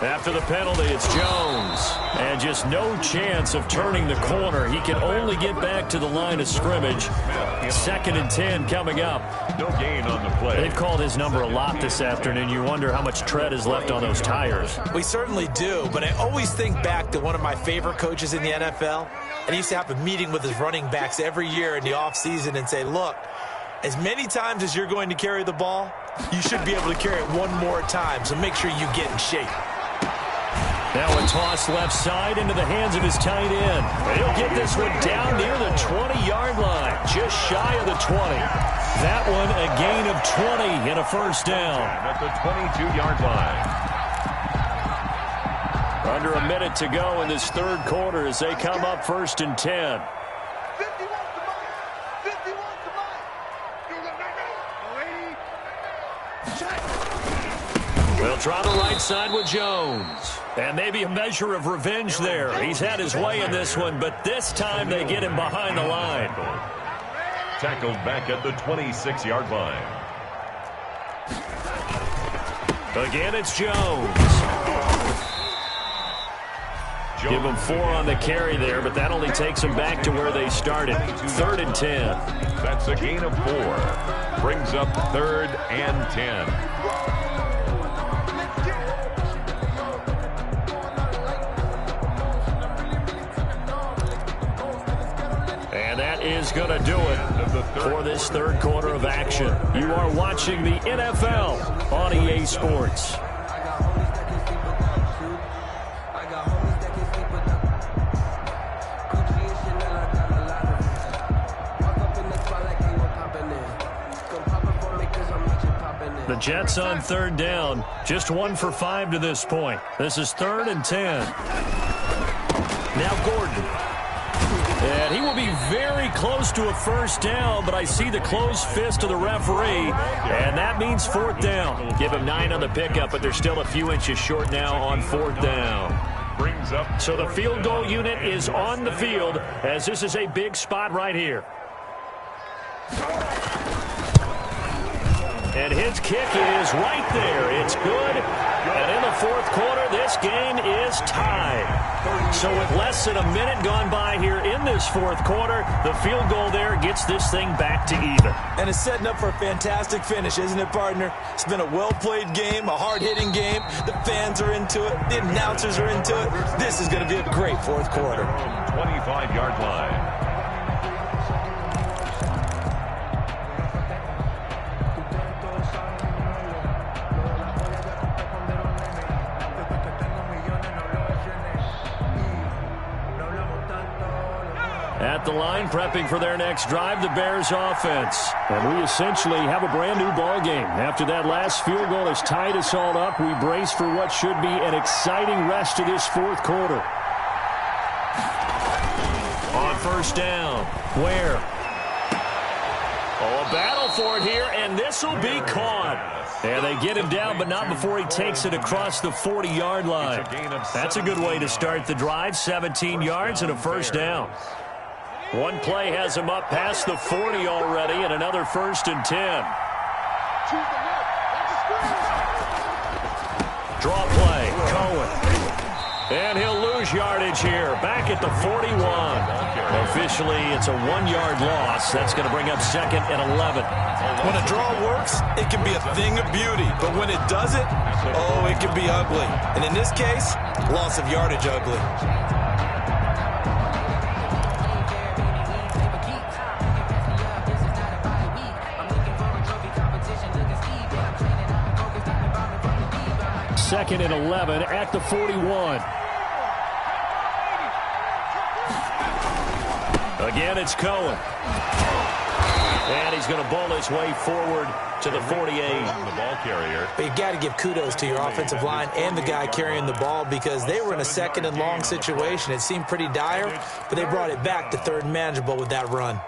After the penalty, it's Jones. And just no chance of turning the corner. He can only get back to the line of scrimmage. 2nd and 10 coming up. No gain on the play. They've called his number a lot this afternoon. You wonder how much tread is left on those tires. We certainly do, but I always think back to one of my favorite coaches in the NFL. And he used to have a meeting with his running backs every year in the offseason and say, look, as many times as you're going to carry the ball, you should be able to carry it one more time, so make sure you get in shape. Now a toss left side into the hands of his tight end. He'll get this one down near the 20-yard line, just shy of the 20. That one a gain of 20 and a first down. At the 22-yard line. Under a minute to go in this third quarter as they come up 1st and 10. 51 to Mike. 51 to Mike. We'll try the right side with Jones. And maybe a measure of revenge there. He's had his way in this one, but this time they get him behind the line. Tackled back at the 26-yard line. Again, it's Jones. Give him 4 on the carry there, but that only takes them back to where they started. 3rd and 10. That's a gain of 4. Brings up 3rd and 10. Is going to do it for this third quarter of action. You are watching the NFL on EA Sports. The Jets on 3rd down, just 1 for 5 to this point. This is 3rd and 10. Now Gordon. And he will be very close to a first down, but I see the closed fist of the referee, and that means 4th down. Give him 9 on the pickup, but they're still a few inches short now on 4th down. So the field goal unit is on the field, as this is a big spot right here. And his kick is right there. It's good. And in the 4th quarter, this game is tied. So with less than a minute gone by here in this 4th quarter, the field goal there gets this thing back to even. And it's setting up for a fantastic finish, isn't it, partner? It's been a well-played game, a hard-hitting game. The fans are into it. The announcers are into it. This is going to be a great 4th quarter. 25-yard line. At the line, prepping for their next drive, the Bears offense. And we essentially have a brand-new ball game. After that last field goal has tied us all up, we brace for what should be an exciting rest of this 4th quarter. On 1st down, Ware. Oh, a battle for it here, and this will be caught. And they get him down, but not before he takes it across the 40-yard line. That's a good way to start the drive, 17 yards and a first down. One play has him up past the 40 already, and another 1st and 10. Draw play, Cohen. And he'll lose yardage here, back at the 41. Officially, it's a 1-yard loss. That's going to bring up 2nd and 11. When a draw works, it can be a thing of beauty. But when it doesn't, oh, it can be ugly. And in this case, loss of yardage ugly. 2nd and 11 at the 41. Again, it's Cohen. And he's going to bowl his way forward to the 48. The ball carrier. But you got to give kudos to your offensive line and the guy carrying the ball, because they were in a 2nd and long situation. It seemed pretty dire, but they brought it back to 3rd and manageable with that run.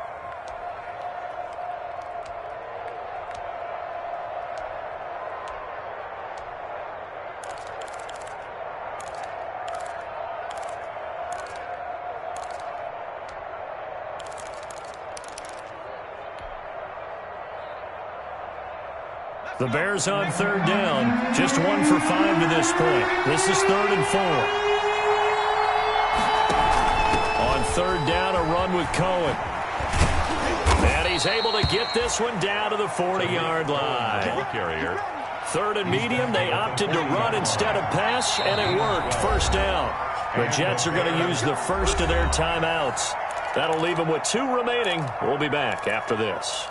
The Bears on 3rd down. Just 1 for 5 to this point. This is 3rd and 4. On 3rd down, a run with Cohen. And he's able to get this one down to the 40-yard line. Ball carrier. 3rd and medium. They opted to run instead of pass, and it worked. 1st down. The Jets are going to use the first of their timeouts. That'll leave them with 2 remaining. We'll be back after this.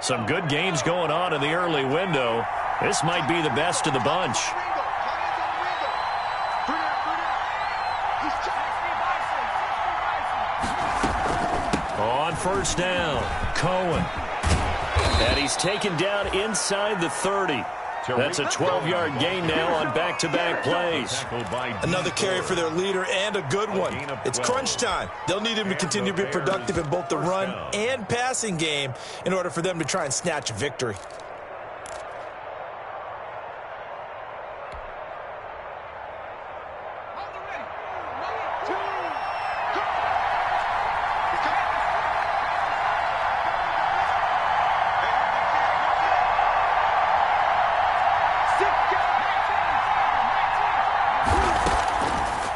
Some good games going on in the early window. This might be the best of the bunch. On 1st down, Cohen. And he's taken down inside the 30. That's a 12-yard gain now on back-to-back plays. Another carry for their leader, and a good one. It's crunch time. They'll need him to continue to be productive in both the run and passing game in order for them to try and snatch a victory.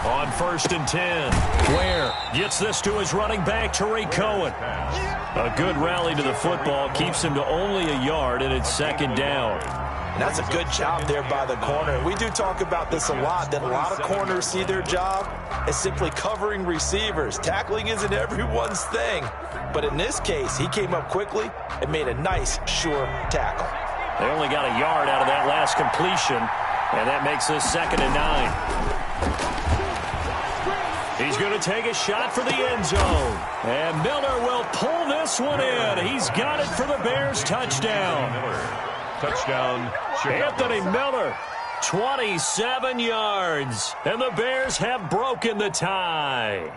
On 1st and 10, Ware gets this to his running back, Tariq Cohen. A good rally to the football keeps him to only a yard, and it's 2nd down. And that's a good job there by the corner. We do talk about this a lot, that a lot of corners see their job as simply covering receivers. Tackling isn't everyone's thing. But in this case, he came up quickly and made a nice, sure tackle. They only got a yard out of that last completion, and that makes this 2nd and 9. He's going to take a shot for the end zone. And Miller will pull this one in. He's got it for the Bears touchdown. Touchdown, Anthony Miller, 27 yards. And the Bears have broken the tie.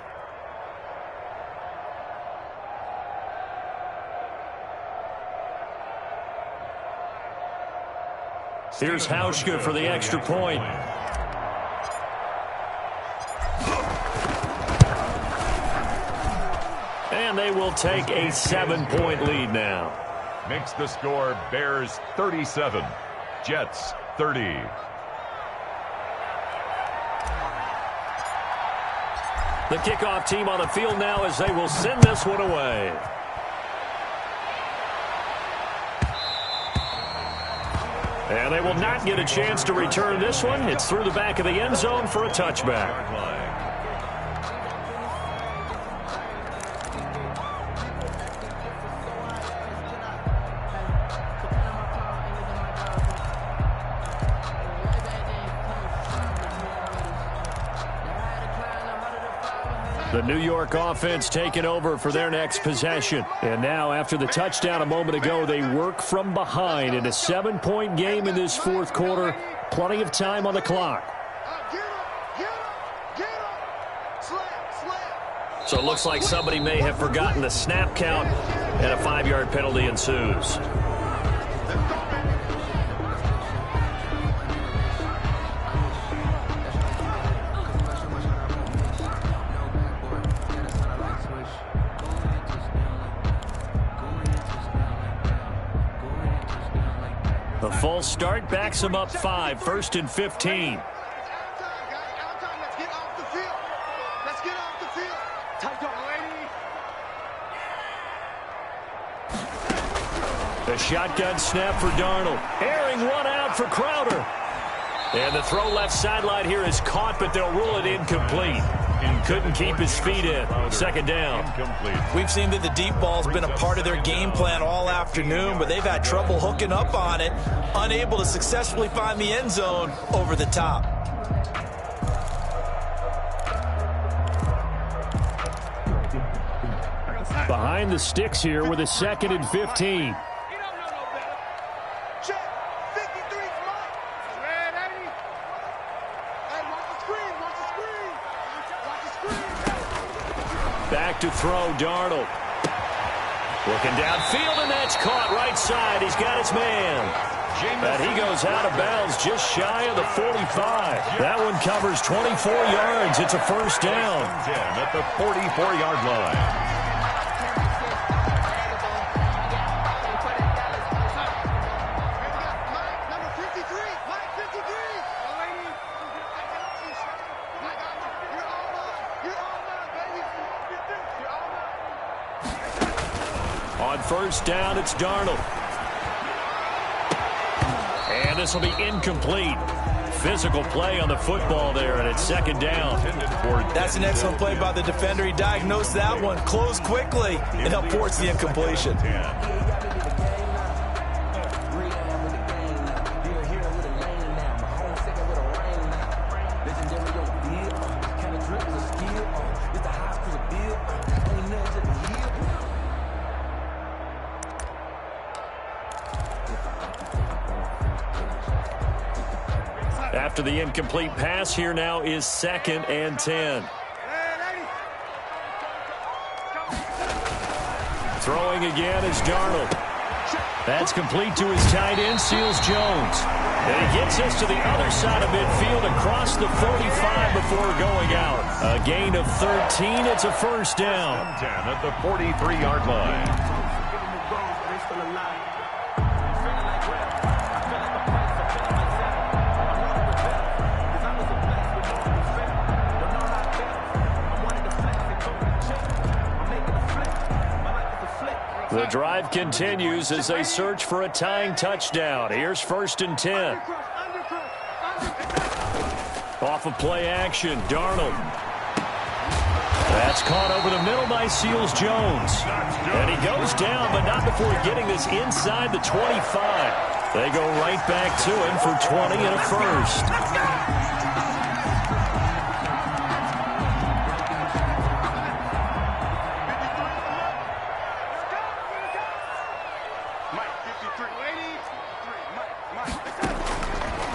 Here's Hauschka for the extra point. And they will take a 7-point lead now. makes the score Bears 37, Jets 30. The kickoff team on the field now as they will send this one away. And they will not get a chance to return this one. It's through the back of the end zone for a touchback. The New York offense taking over for their next possession. And now, after the touchdown a moment ago, they work from behind in a 7-point game in this fourth quarter. Plenty of time on the clock. So it looks like somebody may have forgotten the snap count, and a 5-yard penalty ensues. The full start backs him up 5, 1st and 15. A shotgun snap for Darnold. Airing one out for Crowder. And the throw left sideline here is caught, but they'll rule it incomplete. Couldn't keep his feet in. Second down. We've seen that the deep ball's been a part of their game plan all afternoon, but they've had trouble hooking up on it, unable to successfully find the end zone over the top. Behind the sticks here with a 2nd and 15. Back to throw, Darnold. Looking downfield, and that's caught right side. He's got his man. And he goes out of bounds just shy of the 45. That one covers 24 yards. It's a first down. 10 at the 44-yard line. On first down, it's Darnold. And this will be incomplete. Physical play on the football there, and it's second down. That's an excellent play by the defender. He diagnosed that one, closed quickly, and helped force the incompletion. After the incomplete pass, here now is 2nd and 10. Throwing again is Darnold. That's complete to his tight end, Seals Jones. And he gets us to the other side of midfield across the 45 before going out. A gain of 13. It's a first down. 10 at the 43-yard line. The drive continues as they search for a tying touchdown. Here's 1st and 10. Off of play action, Darnold. That's caught over the middle by Seals Jones. And he goes down, but not before getting this inside the 25. They go right back to him for 20 and a first.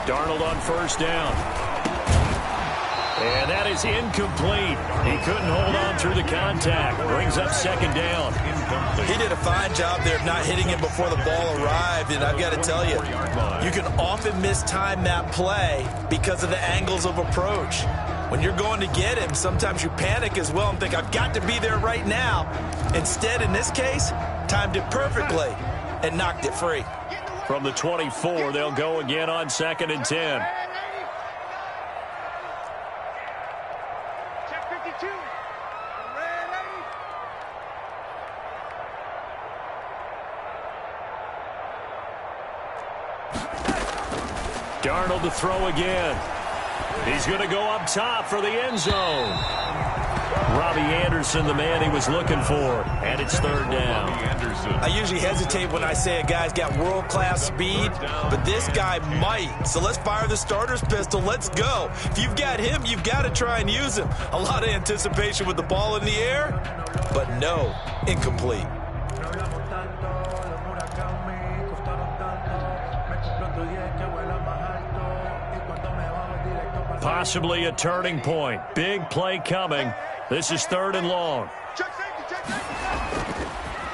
Darnold on first down. And that is incomplete. He couldn't hold on through the contact. Brings up second down. He did a fine job there of not hitting him before the ball arrived, and I've got to tell you, you can often mistime that play because of the angles of approach. When you're going to get him, sometimes you panic as well and think, I've got to be there right now. Instead, in this case, timed it perfectly and knocked it free. From the 24, they'll go again on 2nd and 10. Darnold to throw again. He's going to go up top for the end zone. Robbie Anderson, the man he was looking for, and it's third down. I usually hesitate when I say a guy's got world-class speed, but this guy might. So let's fire the starter's pistol. Let's go. If you've got him, you've got to try and use him. A lot of anticipation with the ball in the air, but no, incomplete. Possibly a turning point. Big play coming. This is 3rd and long.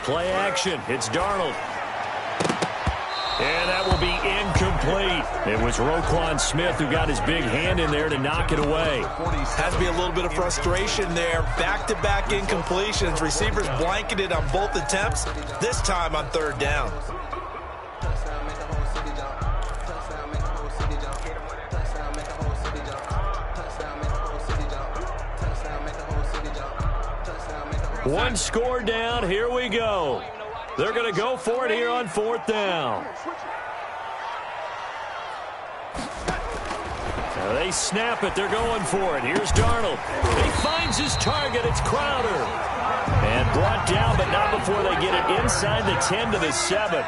Play action. It's Darnold. And that will be incomplete. It was Roquan Smith who got his big hand in there to knock it away. Has to be a little bit of frustration there. Back-to-back incompletions. Receivers blanketed on both attempts, this time on 3rd down. One score down. Here we go. They're going to go for it here on 4th down. Now they snap it. They're going for it. Here's Darnold. He finds his target. It's Crowder. And brought down, but not before they get it inside the 10 to the 7.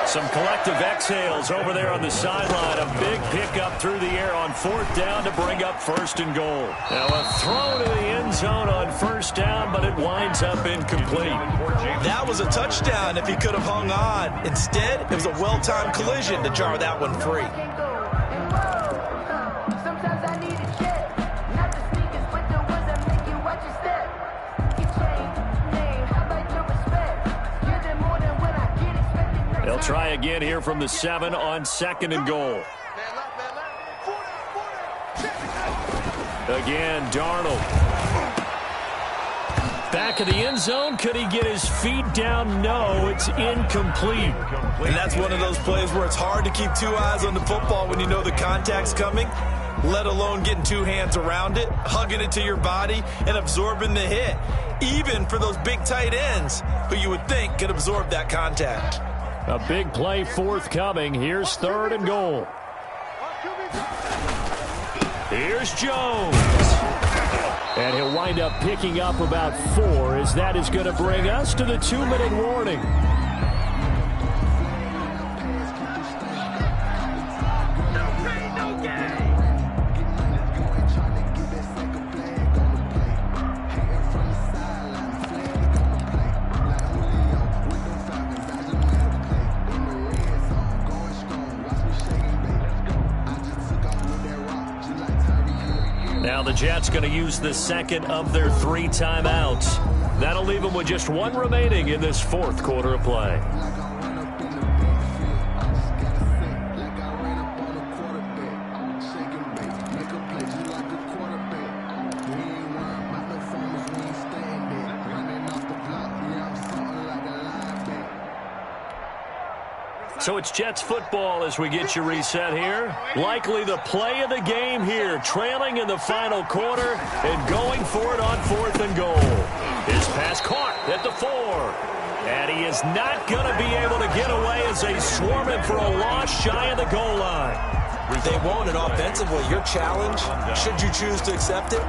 Some collective exhales over there on the sideline. A big pickup through the air on 4th down to bring up 1st and goal. Now a throw to the end zone on 1st down, but it winds up incomplete. That was a touchdown if he could have hung on. Instead, it was a well-timed collision to jar that one free. They'll try again here from the 7 on 2nd and goal. Again, Darnold. Back of the end zone. Could he get his feet down? No, it's incomplete. And that's one of those plays where it's hard to keep two eyes on the football when you know the contact's coming, let alone getting two hands around it, hugging it to your body, and absorbing the hit, even for those big tight ends who you would think could absorb that contact. A big play forthcoming. Here's 3rd and goal. Here's Jones. And he'll wind up picking up about 4, as that is going to bring us to the 2-minute warning. Now the Jets going to use the 2nd of their 3 timeouts. That'll leave them with just 1 remaining in this 4th quarter of play. So it's Jets football as we get you reset here. Likely the play of the game here, trailing in the final quarter and going for it on 4th and goal. His pass caught at the 4. And he is not going to be able to get away as they swarm him for a loss shy of the goal line. They won't, and offensively, your challenge, should you choose to accept it,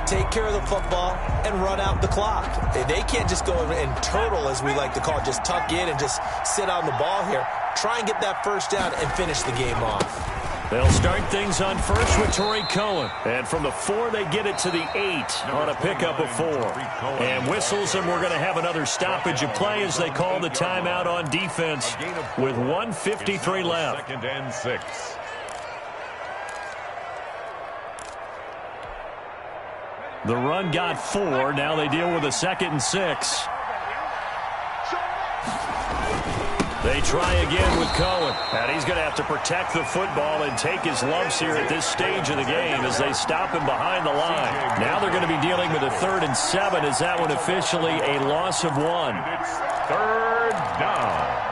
take care of the football and run out the clock. They can't just go and turtle, as we like to call it, just tuck in and just sit on the ball here. Try and get that 1st down and finish the game off. They'll start things on 1st with Torrey Cohen. And from the 4, they get it to the 8 on a pickup of 4. And whistles, and we're going to have another stoppage of play as they call the timeout on defense with 1:53 left. 2nd and 6. The run got 4. Now they deal with a 2nd and 6. They try again with Cohen. And he's going to have to protect the football and take his lumps here at this stage of the game as they stop him behind the line. Now they're going to be dealing with a 3rd and 7. Is that one officially a loss of 1? It's 3rd down.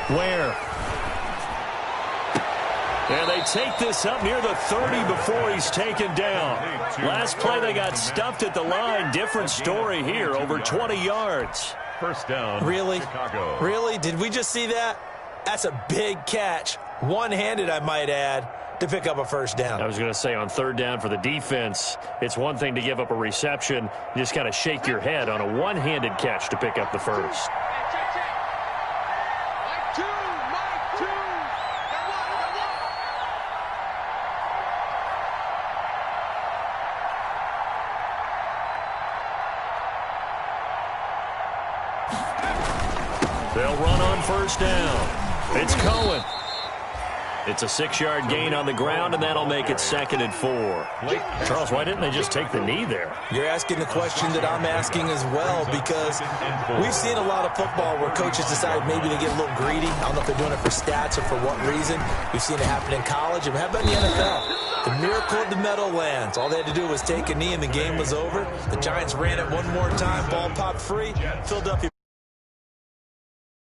Where? And they take this up near the 30 before he's taken down. Last play they got stuffed at the line. Different story here, over 20 yards. 1st down. Really? Chicago. Really? Did we just see that? That's a big catch. One-handed, I might add, to pick up a 1st down. I was going to say on 3rd down for the defense, it's one thing to give up a reception. You just got to shake your head on a one-handed catch to pick up the 1st. They'll run on 1st down. It's Cohen. It's a 6-yard gain on the ground, and that'll make it 2nd and 4. Charles, why didn't they just take the knee there? You're asking the question that I'm asking as well, because we've seen a lot of football where coaches decide maybe to get a little greedy. I don't know if they're doing it for stats or for what reason. We've seen it happen in college. And how about in the NFL? The miracle of the Meadowlands. All they had to do was take a knee, and the game was over. The Giants ran it one more time. Ball popped free. Philadelphia